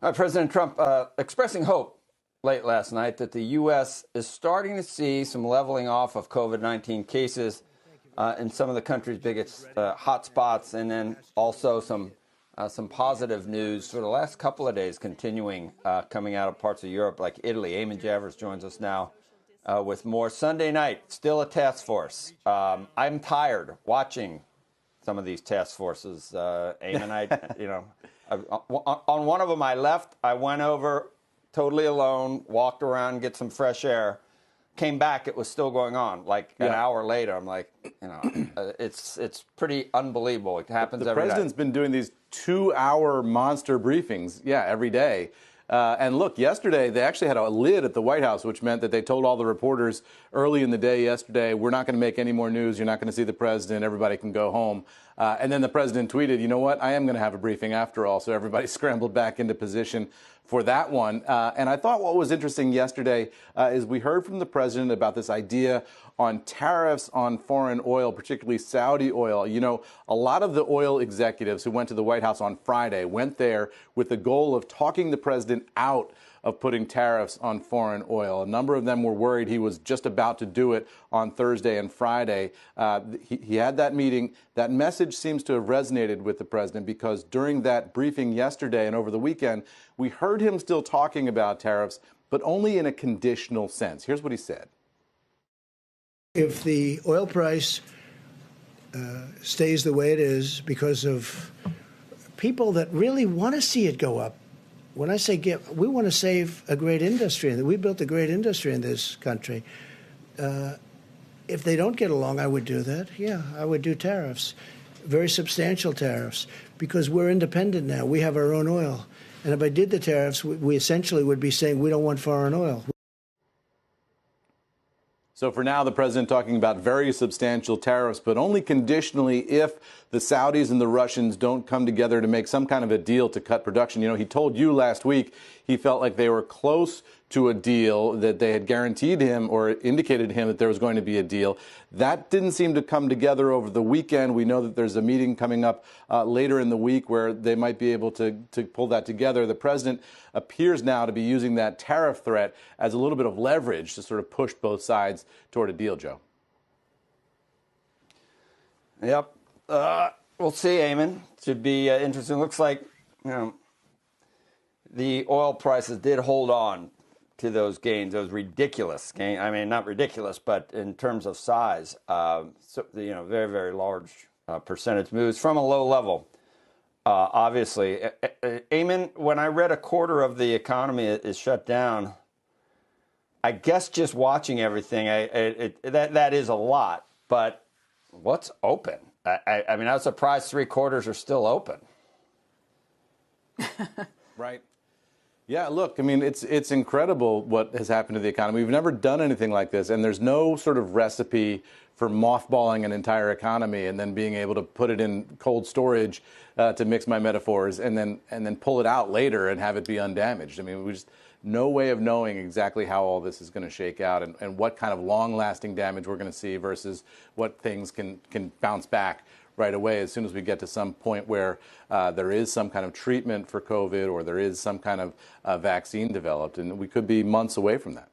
President Trump expressing hope late last night that the U.S. is starting to see some leveling off of COVID-19 cases in some of the country's biggest hot spots, and then also some positive news for the last couple of days continuing coming out of parts of Europe like Italy. Eamon Javers joins us now with more. Sunday night, still a task force. I'm tired watching some of these task forces. Eamon, on one of them I left. I went over totally alone, walked around, get some fresh air. Came back, it was still going on. Like an hour later, I'm like, it's pretty unbelievable. It happens every day. The president's been doing these 2-hour monster briefings, every day. And look, yesterday they actually had a lid at the White House, which meant that they told all the reporters early in the day yesterday, we're not going to make any more news. You're not going to see the president. Everybody can go home. And then the president tweeted, you know what? I am going to have a briefing after all. So everybody scrambled back into position for that one. And I thought what was interesting yesterday is we heard from the president about this idea on tariffs on foreign oil, particularly Saudi oil. You know, a lot of the oil executives who went to the White House on Friday went there with the goal of talking the president out of putting tariffs on foreign oil. A number of them were worried he was just about to do it on Thursday and Friday. He had that meeting. That message seems to have resonated with the president because during that briefing yesterday and over the weekend, we heard him still talking about tariffs, but only in a conditional sense. Here's what he said. If the oil price stays the way it is because of people that really want to see it go up, when I say we want to save a great industry, and we built a great industry in this country. If they don't get along, I would do that. Yeah, I would do tariffs, very substantial tariffs, because we're independent now. We have our own oil. And if I did the tariffs, we essentially would be saying we don't want foreign oil. So for now, the president talking about very substantial tariffs, but only conditionally if the Saudis and the Russians don't come together to make some kind of a deal to cut production. You know, he told you last week he felt like they were close to a deal, that they had guaranteed him or indicated to him that there was going to be a deal. That didn't seem to come together over the weekend. We know that there's a meeting coming up later in the week where they might be able to pull that together. The president appears now to be using that tariff threat as a little bit of leverage to sort of push both sides toward a deal, Joe. Yep. We'll see, Eamon. Should be interesting. Looks like, the oil prices did hold on to those gains, those ridiculous gains. I mean, not ridiculous, but in terms of size, very, very large percentage moves from a low level. Obviously, Eamon, when I read a quarter of the economy is shut down, I guess just watching everything, that is a lot. But what's open? I mean, I was surprised 3/4 are still open. Right. Yeah, look, I mean, it's incredible what has happened to the economy. We've never done anything like this, and there's no sort of recipe for mothballing an entire economy and then being able to put it in cold storage, to mix my metaphors, and then pull it out later and have it be undamaged. I mean, we just no way of knowing exactly how all this is going to shake out and what kind of long-lasting damage we're going to see versus what things can bounce back right away as soon as we get to some point where there is some kind of treatment for COVID or there is some kind of vaccine developed. And we could be months away from that.